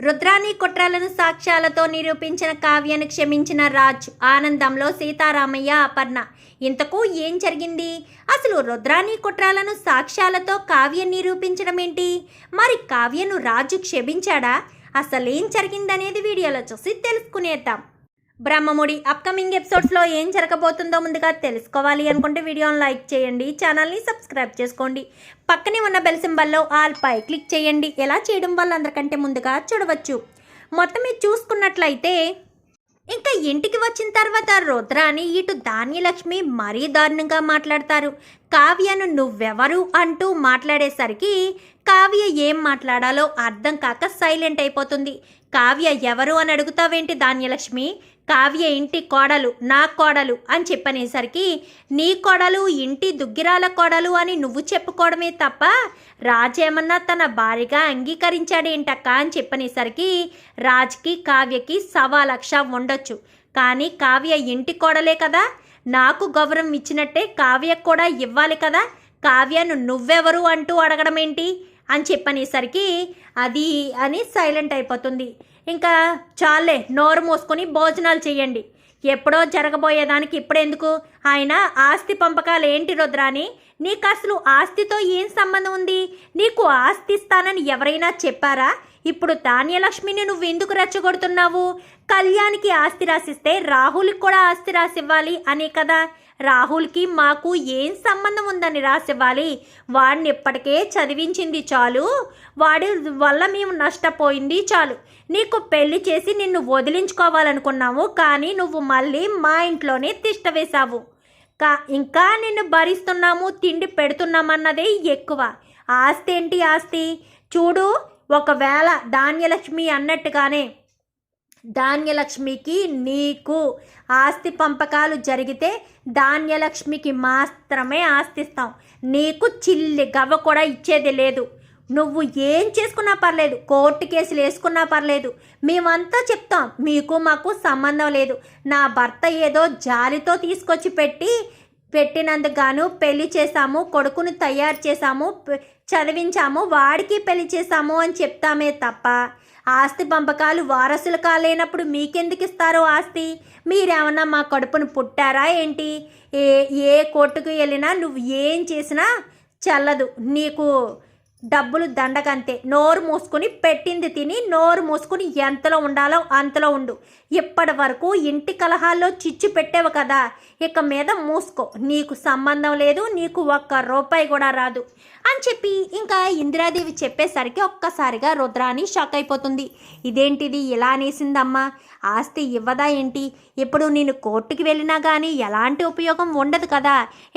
రుద్రాని కుట్రలను సాక్ష్యాలతో నిరూపించిన కావ్యను క్షమించిన రాజ్. ఆనందంలో సీతారామయ్య, అపర్ణ. ఇంతకు ఏం జరిగింది? అసలు రుద్రాని కుట్రలను సాక్ష్యాలతో కావ్య నిరూపించడం ఏంటి? మరి కావ్యను రాజు క్షమించాడా? అసలేం జరిగిందనేది వీడియోలో చూసి తెలుసుకునేద్దాం. బ్రహ్మముడి అప్కమింగ్ ఎపిసోడ్స్లో ఏం జరగబోతుందో ముందుగా తెలుసుకోవాలి అనుకుంటే వీడియోని లైక్ చేయండి, ఛానల్ని సబ్స్క్రైబ్ చేసుకోండి, పక్కనే ఉన్న బెల్ సింబల్లో ఆల్ పై క్లిక్ చేయండి. ఎలా చేయడం వల్ల అందరికంటే ముందుగా చూడవచ్చు. మొత్తం మీరు చూసుకున్నట్లయితే ఇంకా ఇంటికి వచ్చిన తర్వాత రుద్రాని ఇటు ధాన్యలక్ష్మి మరీ దారుణంగా మాట్లాడతారు. కావ్యను నువ్వెవరు అంటూ మాట్లాడేసరికి కావ్య ఏం మాట్లాడాలో అర్థం కాక సైలెంట్ అయిపోతుంది. కావ్య ఎవరు అని అడుగుతావేంటి ధాన్యలక్ష్మి? కావ్య ఇంటి కోడలు, నా కోడలు అని చెప్పనేసరికి నీ కోడలు ఇంటి దుగ్గిరాల కోడలు అని నువ్వు చెప్పుకోవడమే తప్ప రాజేమన్నా తన భార్యగా అంగీకరించాడేంటక్క అని చెప్పనేసరికి రాజ్కి కావ్యకి 1,00,000 ఉండొచ్చు, కానీ కావ్య ఇంటి కోడలే కదా, నాకు గౌరవం ఇచ్చినట్టే కావ్యకు కూడా ఇవ్వాలి కదా, కావ్యను నువ్వెవరు అంటూ అడగడం ఏంటి అని చెప్పనేసరికి అది అని సైలెంట్ అయిపోతుంది. ఇంకా చాలే, నోరు మూసుకొని భోజనాలు చేయండి, ఎప్పుడో జరగబోయేదానికి ఇప్పుడెందుకు? ఆయన ఆస్తి పంపకాలు ఏంటి రుద్రాని? నీకు అసలు ఆస్తితో ఏం సంబంధం ఉంది? నీకు ఆస్తి ఇస్తానని ఎవరైనా చెప్పారా? ఇప్పుడు ధాన్యలక్ష్మిని నువ్వు ఎందుకు రెచ్చగొడుతున్నావు? కళ్యాణ్కి ఆస్తి రాసిస్తే రాహుల్కి కూడా ఆస్తి రాసివ్వాలి అనే కదా. రాహుల్కి మాకు ఏం సంబంధం ఉందని రాసివ్వాలి? వాడిని ఇప్పటికే చదివించింది చాలు, వాడి వల్ల మేము నష్టపోయింది చాలు. నీకు పెళ్లి చేసి నిన్ను వదిలించుకోవాలనుకున్నాము, కానీ నువ్వు మళ్ళీ మా ఇంట్లోనే తిష్ట వేశావు. ఇంకా నిన్ను భరిస్తున్నాము, తిండి పెడుతున్నామన్నదే ఎక్కువ. ఆస్తి ఏంటి ఆస్తి? చూడు, ఒకవేళ ధాన్యలక్ష్మి అన్నట్టుగానే ధాన్యలక్ష్మికి నీకు ఆస్తి పంపకాలు జరిగితే ధాన్యలక్ష్మికి మాత్రమే ఆస్తిస్తాం, నీకు చిల్లి గవ్వ కూడా ఇచ్చేది లేదు. నువ్వు ఏం చేసుకున్నా పర్లేదు, కోర్టు కేసులు వేసుకున్నా పర్లేదు, మేమంతా చెప్తాం, మీకు మాకు సంబంధం లేదు. నా భర్త ఏదో జాలితో తీసుకొచ్చి పెట్టినందుకు గాను పెళ్లి చేశాము, కొడుకుని తయారు చేశాము, చదివించాము, వాడికి పెళ్లి చేశాము అని చెప్తామే తప్ప ఆస్తి పంపకాలు వారసులు కాలేనప్పుడు మీకెందుకు ఇస్తారో ఆస్తి? మీరేమన్నా మా కడుపును పుట్టారా ఏంటి? ఏ కోర్టుకు వెళ్ళినా నువ్వు ఏం చేసినా చల్లదు, నీకు డబ్బులు దండకంతే. నోరు మూసుకుని పెట్టింది తిని నోరు మూసుకుని ఎంతలో ఉండాలో అంతలో ఉండు. ఇప్పటి వరకు ఇంటి కలహాల్లో చిచ్చు పెట్టావు కదా, ఇక మీద మూసుకో, నీకు సంబంధం లేదు, నీకు ₹1 కూడా రాదు అని చెప్పి ఇంకా ఇందిరాదేవి చెప్పేసరికి ఒక్కసారిగా రుద్రాని షాక్ అయిపోతుంది. ఇదేంటిది ఇలా అనేసిందమ్మా, ఆస్తి ఇవ్వదా ఏంటి? ఇప్పుడు నేను కోర్టుకి వెళ్ళినా కానీ ఎలాంటి ఉపయోగం ఉండదు కదా,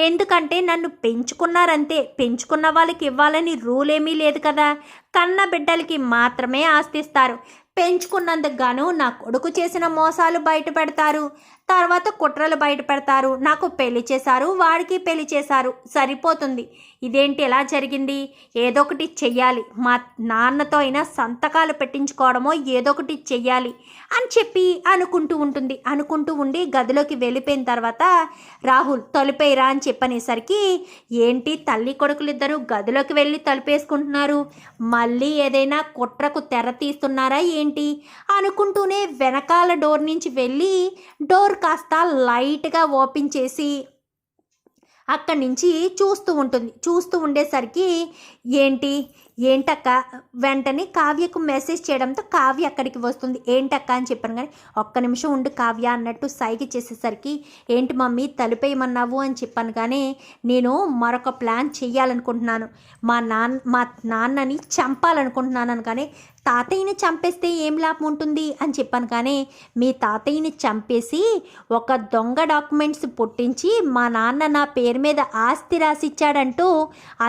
ఎందుకంటే నన్ను పెంచుకున్నారంతే, పెంచుకున్న వాళ్ళకి ఇవ్వాలని రూల్ ఏమీ లేదు కదా, కన్న బిడ్డలకి మాత్రమే ఆస్తిస్తారు. పెంచుకున్నందుకు గాను నా కొడుకు చేసిన మోసాలు బయట పెడతారు, తర్వాత కుట్రలు బయట పెడతారు, నాకు పెళ్లి చేశారు, వాడికి పెళ్లి చేశారు, సరిపోతుంది. ఇదేంటి ఎలా జరిగింది? ఏదో ఒకటి చెయ్యాలి, మా నాన్నతో అయినా సంతకాలు పెట్టించుకోవడమో ఏదో ఒకటి చెయ్యాలి అని చెప్పి అనుకుంటూ ఉంటుంది. అనుకుంటూ ఉండి గదిలోకి వెళ్ళిపోయిన తర్వాత రాహుల్ తలుపేయరా అని చెప్పనేసరికి ఏంటి తల్లి కొడుకులిద్దరూ గదిలోకి వెళ్ళి తలుపేసుకుంటున్నారు, మళ్ళీ ఏదైనా కుట్రకు తెర తీస్తున్నారా ఏంటి అనుకుంటూనే వెనకాల డోర్ నుంచి వెళ్ళి డోర్ కాస్త లైట్గా ఓపెన్ చేసి అక్కడి నుంచి చూస్తూ ఉంటుంది. చూస్తూ ఉండేసరికి ఏంటక్క వెంటనే కావ్యకు మెసేజ్ చేయడంతో కావ్య అక్కడికి వస్తుంది. ఏంటక్క అని చెప్పాను కానీ ఒక్క నిమిషం ఉండు కావ్య అన్నట్టు సైగ చేసేసరికి ఏంటి మమ్మీ తలుపేయమన్నావు అని చెప్పాను, కానీ నేను మరొక ప్లాన్ చెయ్యాలనుకుంటున్నాను, మా నాన్నని చంపాలనుకుంటున్నాను, కానీ తాతయ్యని చంపేస్తే ఏం లాభం ఉంటుంది అని చెప్పాను, కానీ మీ తాతయ్యని చంపేసి ఒక దొంగ డాక్యుమెంట్స్ పుట్టించి మా నాన్న నా పేరు మీద ఆస్తి రాసిచ్చాడంటూ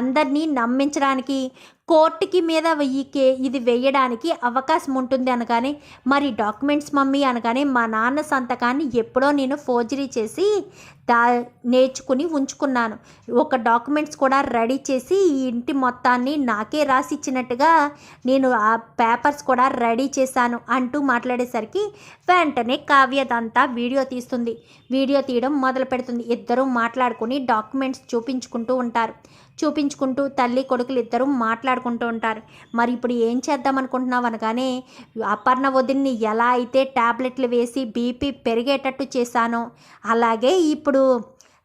అందరినీ నమ్మించడానికి కోర్టుకి మీద ఇది వేయడానికి అవకాశం ఉంటుంది అనగానే మరి డాక్యుమెంట్స్ మమ్మీ అనగానే మా నాన్న సంతకాన్ని ఎప్పుడో నేను ఫోర్జరీ చేసి నేర్చుకుని ఉంచుకున్నాను, ఒక డాక్యుమెంట్స్ కూడా రెడీ చేసి ఈ ఇంటి మొత్తాన్ని నాకే రాసిచ్చినట్టుగా నేను ఆ పేపర్స్ కూడా రెడీ చేశాను అంటూ మాట్లాడేసరికి వెంటనే కావ్యదంతా వీడియో తీస్తుంది. వీడియో తీయడం మొదలు పెడుతుంది. ఇద్దరూ మాట్లాడుకుని డాక్యుమెంట్స్ చూపించుకుంటూ ఉంటారు. చూపించుకుంటూ తల్లి కొడుకులు ఇద్దరు మాట్లాడుకుంటూ ఉంటారు. మరి ఇప్పుడు ఏం చేద్దాం అనుకుంటున్నావు అనగానే, అపర్ణ వదిన్ని ఎలా అయితే ట్యాబ్లెట్లు వేసి బీపీ పెరిగేటట్టు చేశానో అలాగే ఇప్పుడు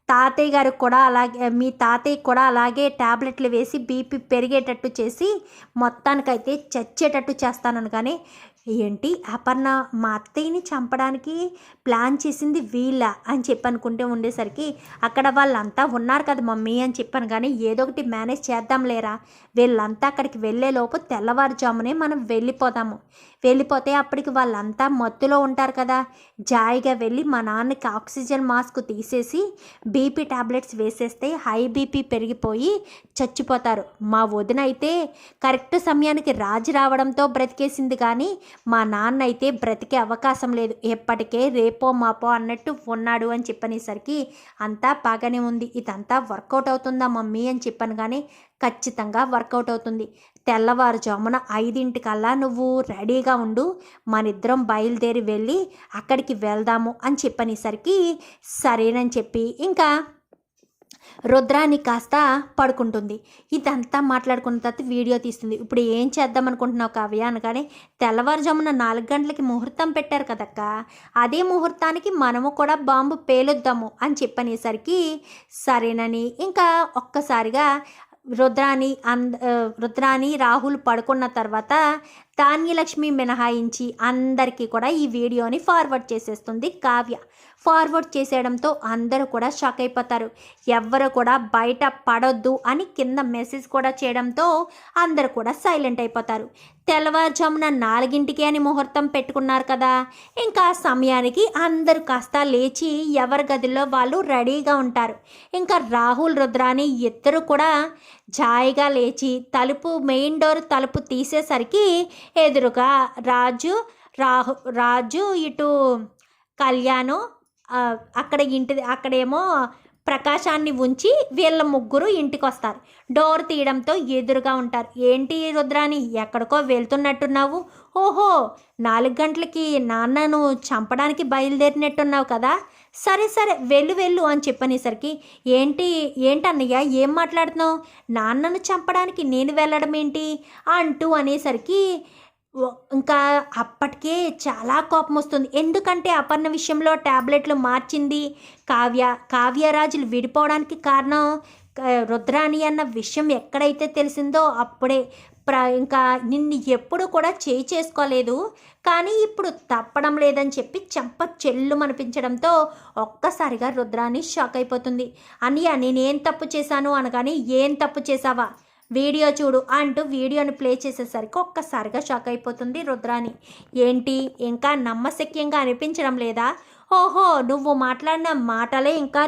తాతయ్య గారికి కూడా అలాగే, మీ తాతయ్యకి కూడా అలాగే ట్యాబ్లెట్లు వేసి బీపీ పెరిగేటట్టు చేసి మొత్తానికైతే చచ్చేటట్టు చేస్తానని. కానీ ఏంటి, అపర్ణ మా అత్తయ్యని చంపడానికి ప్లాన్ చేసింది వీళ్ళ అని చెప్పి అనుకుంటూ ఉండేసరికి, అక్కడ వాళ్ళంతా ఉన్నారు కదా మమ్మీ అని చెప్పాను. కానీ ఏదో ఒకటి మేనేజ్ చేద్దాం లేరా, వీళ్ళంతా అక్కడికి వెళ్ళేలోపు తెల్లవారుజామునే మనం వెళ్ళిపోతే అప్పటికి వాళ్ళంతా మత్తులో ఉంటారు కదా. జాయిగా వెళ్ళి మా నాన్నకి ఆక్సిజన్ మాస్క్ తీసేసి బీపీ టాబ్లెట్స్ వేసేస్తే హై బీపీ పెరిగిపోయి చచ్చిపోతారు. మా వదిన అయితే కరెక్ట్ సమయానికి రాజు రావడంతో బ్రతికేసింది, కానీ మా నాన్న అయితే బ్రతికే అవకాశం లేదు, ఎప్పటికే రేపో మాపో అన్నట్టు ఉన్నాడు అని చెప్పనేసరికి అంతా బాగానే ఉంది, ఇదంతా వర్కౌట్ అవుతుందా మమ్మీ అని చెప్పాను. కానీ ఖచ్చితంగా వర్కౌట్ అవుతుంది. తెల్లవారుజామున 5 నువ్వు రెడీగా ఉండు, మనిద్దరం బయలుదేరి వెళ్ళి అక్కడికి వెళ్దాము అని చెప్పనేసరికి సరేనని చెప్పి ఇంకా రుద్రాని కాస్త పడుకుంటుంది. ఇదంతా మాట్లాడుకున్న తర్వాత వీడియో తీస్తుంది. ఇప్పుడు ఏం చేద్దాం అనుకుంటున్నావు కావ్య అనగానే, తెల్లవారుజామున 4 గంటలకి ముహూర్తం పెట్టారు కదక్క, అదే ముహూర్తానికి మనము కూడా బాంబు పేలుద్దాము అని చెప్పనేసరికి సరేనని ఇంకా ఒక్కసారిగా రుద్రాని రాహుల్ పడుకున్న తర్వాత ధాన్యలక్ష్మి మినహాయించి అందరికీ కూడా ఈ వీడియోని ఫార్వర్డ్ చేసేస్తుంది కావ్య. ఫార్వర్డ్ చేసేయడంతో అందరూ కూడా షాక్ అయిపోతారు. ఎవ్వరు కూడా బయట పడొద్దు అని కింద మెసేజ్ కూడా చేయడంతో అందరూ కూడా సైలెంట్ అయిపోతారు. తెల్లవారుజామున 4 అని ముహూర్తం పెట్టుకున్నారు కదా, ఇంకా సమయానికి అందరూ కాస్త లేచి ఎవరి గదిలో వాళ్ళు రెడీగా ఉంటారు. ఇంకా రాహుల్ రుద్రాని ఇద్దరు కూడా జాయిగా లేచి మెయిన్ డోర్ తలుపు తీసేసరికి ఎదురుగా రాజు ఇటు కళ్యాణు అక్కడేమో ప్రకాశాన్ని ఉంచి వీళ్ళ ముగ్గురు ఇంటికి వస్తారు. డోర్ తీయడంతో ఎదురుగా ఉంటారు. ఏంటి రుద్రాని, ఎక్కడికో వెళ్తున్నట్టున్నావు? ఓహో, 4 గంటలకి నాన్నను చంపడానికి బయలుదేరినట్టున్నావు కదా, సరే వెళ్ళు అని చెప్పనేసరికి, ఏంటన్నయ్య ఏం మాట్లాడుతున్నావు, నాన్నను చంపడానికి నేను వెళ్ళడం ఏంటి అంటూ అనేసరికి ఇంకా అప్పటికే చాలా కోపం వస్తుంది. ఎందుకంటే అపర్ణ విషయంలో ట్యాబ్లెట్లు మార్చింది కావ్యరాజులు విడిపోవడానికి కారణం రుద్రాని అన్న విషయం ఎక్కడైతే తెలిసిందో అప్పుడే ఇంకా నిన్ను ఎప్పుడు కూడా చేసుకోలేదు, కానీ ఇప్పుడు తప్పడం లేదని చెప్పి చెంప చెల్లుమనిపించడంతో ఒక్కసారిగా రుద్రాని షాక్ అయిపోతుంది. అన్నయ్య నేనేం తప్పు చేశాను అనగానే, ఏం తప్పు చేశావా, వీడియో చూడు అంటూ వీడియోని ప్లే చేసేసరికి ఒక్కసారిగా షాక్ అయిపోతుంది రుద్రాని. ఏంటి, ఇంకా నమ్మశక్యంగా అనిపించడం లేదా? ఓహో, నువ్వు మాట్లాడిన మాటలే ఇంకా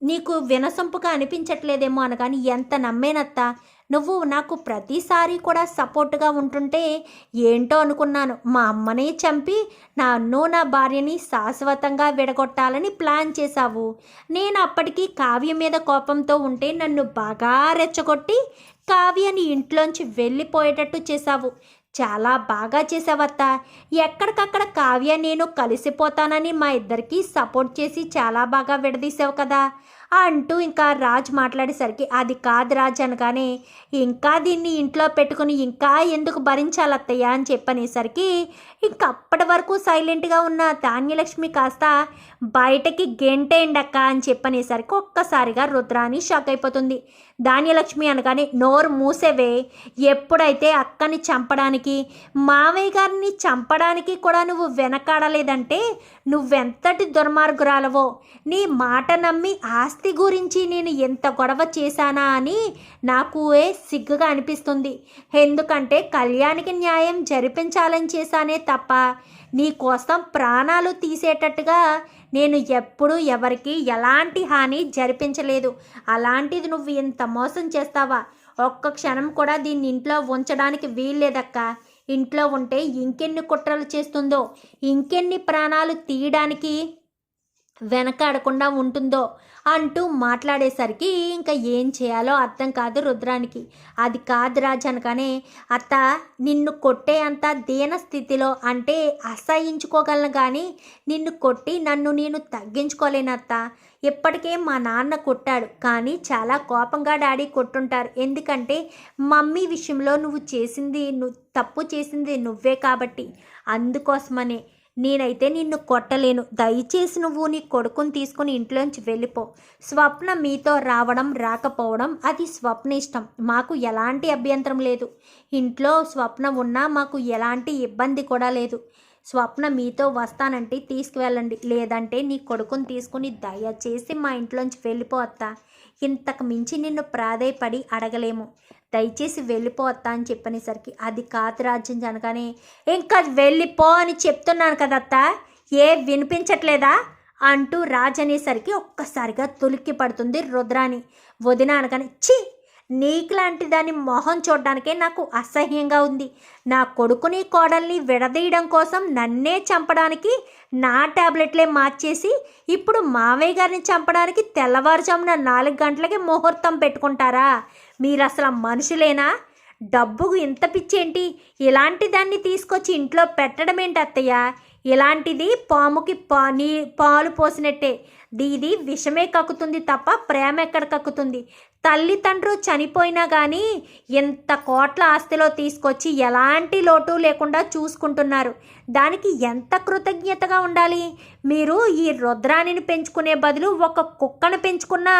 నీకు వినసొంపుగా అనిపించట్లేదేమో అనగాని, ఎంత నమ్మేనత్తా, నువ్వు నాకు ప్రతిసారి కూడా సపోర్ట్గా ఉంటుంటే ఏంటో అనుకున్నాను, మా అమ్మని చంపి నన్ను నా భార్యని శాశ్వతంగా విడగొట్టాలని ప్లాన్ చేశావు. నేను అప్పటికి కావ్య మీద కోపంతో ఉంటే నన్ను బాగా రెచ్చగొట్టి కావ్యని ఇంట్లోంచి వెళ్ళిపోయేటట్టు చేశావు. చాలా బాగా చేసావత్తా, ఎక్కడికక్కడ కావ్య నేను కలిసిపోతానని మా ఇద్దరికి సపోర్ట్ చేసి చాలా బాగా విడదీసావు కదా అంటూ ఇంకా రాజ్ మాట్లాడేసరికి, అది కాదు రాజ్ అనగానే, ఇంకా దీన్ని ఇంట్లో పెట్టుకుని ఇంకా ఎందుకు భరించాలత్తయ్య అని చెప్పనేసరికి ఇంక అప్పటి వరకు సైలెంట్గా ఉన్న ధాన్యలక్ష్మి కాస్త బయటకి గెంటేయండి అక్క అని చెప్పనేసరికి ఒక్కసారిగా రుద్రాని షాక్ అయిపోతుంది. ధాన్యలక్ష్మి అనగానే, నోరు మూసేవే, ఎప్పుడైతే అక్కని చంపడానికి మావయ్య గారిని చంపడానికి కూడా నువ్వు వెనకాడలేదంటే నువ్వెంతటి దుర్మార్గురాలవో, నీ మాట నమ్మి ఆస్తి గురించి నేను ఎంత గొడవ చేశానా అని నాకు సిగ్గుగా అనిపిస్తుంది. ఎందుకంటే కళ్యాణికి న్యాయం జరిపించాలని చేశానే తప్ప నీ కోసం ప్రాణాలు తీసేటట్టుగా నేను ఎప్పుడూ ఎవరికి ఎలాంటి హాని జరిపించలేదు. అలాంటిది నువ్వు ఇంత మోసం చేస్తావా? ఒక్క క్షణం కూడా దీన్ని ఇంట్లో ఉంచడానికి వీల్లేదక్క. ఇంట్లో ఉంటే ఇంకెన్ని కుట్రలు చేస్తుందో, ఇంకెన్ని ప్రాణాలు తీయడానికి వెనకాడకుండా ఉంటుందో అంటూ మాట్లాడేసరికి ఇంకా ఏం చేయాలో అర్థం కాదు రుద్రానికి. అది కాదు రాజు అనగానే, అత్త నిన్ను కొట్టే అంత దీన స్థితిలో అంటే అసహించుకోగలను కానీ నిన్ను కొట్టి నన్ను నేను తగ్గించుకోలేను అత్త. ఇప్పటికే మా నాన్న కొట్టాడు కానీ చాలా కోపంగా డాడీ కొట్టుంటారు. ఎందుకంటే మమ్మీ విషయంలో తప్పు చేసింది నువ్వే కాబట్టి. అందుకోసమనే నేనైతే నిన్ను కొట్టలేను. దయచేసి నువ్వు నీ కొడుకుని తీసుకుని ఇంట్లోంచి వెళ్ళిపో. స్వప్న మీతో రావడం రాకపోవడం అది స్వప్న ఇష్టం. మాకు ఎలాంటి అభ్యంతరం లేదు. ఇంట్లో స్వప్న ఉన్నా మాకు ఎలాంటి ఇబ్బంది కూడా లేదు. స్వప్న మీతో వస్తానంటే తీసుకువెళ్ళండి, లేదంటే నీ కొడుకుని తీసుకుని దయచేసి మా ఇంట్లోంచి వెళ్ళిపో అత్త. ఇంతకు మించి నిన్ను ప్రాధేయపడి అడగలేము. దయచేసి వెళ్ళిపోతా అని చెప్పనేసరికి, అది కాదు రాజ్యం అనగానే, ఇంకా వెళ్ళిపో అని చెప్తున్నాను కదత్త, వినిపించట్లేదా అంటూ రాజు అనేసరికి ఒక్కసారిగా తులిక్కి పడుతుంది రుద్రాని. వదిన అనగానే, ఛీ నీకులాంటి దాని మొహం చూడడానికే నాకు అసహ్యంగా ఉంది. నా కొడుకుని కోడల్ని విడదీయడం కోసం నన్నే చంపడానికి నా టాబ్లెట్లే మార్చేసి ఇప్పుడు మావయ్య గారిని చంపడానికి తెల్లవారుజామున 4 గంటలకి ముహూర్తం పెట్టుకుంటారా? మీరు అసలు మనుషులేనా? డబ్బుకు ఇంత పిచ్చేంటి? ఇలాంటి దాన్ని తీసుకొచ్చి ఇంట్లో పెట్టడం ఏంటి అత్తయ్య? ఇలాంటిది పాముకి పాలు పోసినట్టే. ఇది విషమే కక్కుతుంది తప్ప ప్రేమ ఎక్కడ కక్కుతుంది? తల్లిదండ్రులు చనిపోయినా కానీ ఎంత కోట్ల ఆస్తిలో తీసుకొచ్చి ఎలాంటి లోటు లేకుండా చూసుకుంటున్నారు. దానికి ఎంత కృతజ్ఞతగా ఉండాలి. మీరు ఈ రుద్రాణిని పెంచుకునే బదులు ఒక కుక్కను పెంచుకున్నా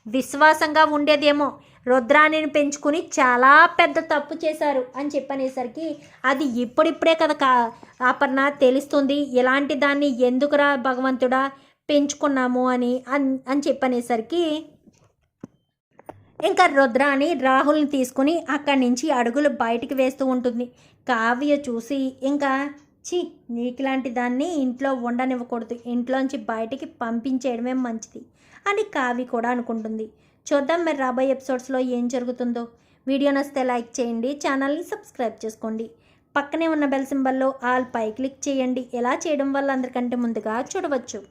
విశ్వాసంగా ఉండేదేమో. రుద్రాణిని పెంచుకుని చాలా పెద్ద తప్పు చేశారు అని చెప్పనేసరికి, అది ఇప్పుడిప్పుడే కదా అపర్ణ తెలుస్తుంది ఎలాంటి దాన్ని ఎందుకురా భగవంతుడా పెంచుకున్నాము అని చెప్పనేసరికి, ఇంకా రుద్రాణి రాహుల్ని తీసుకుని అక్కడి నుంచి అడుగులు బయటికి వేస్తూ ఉంటుంది. కావ్య చూసి, ఇంకా నీకులాంటి దాన్ని ఇంట్లో ఉండనివ్వకూడదు, ఇంట్లోంచి బయటికి పంపించేయడమే మంచిది అని కావ్య కూడా అనుకుంటుంది. చూద్దాం మరి రాబోయే ఎపిసోడ్స్లో ఏం జరుగుతుందో. వీడియో నచ్చితే లైక్ చేయండి, ఛానల్ని సబ్స్క్రైబ్ చేసుకోండి, పక్కనే ఉన్న బెల్ సింబల్లో ఆల్ పై క్లిక్ చేయండి. ఎలా చేయడం వల్ల అందరికంటే ముందుగా చూడవచ్చు.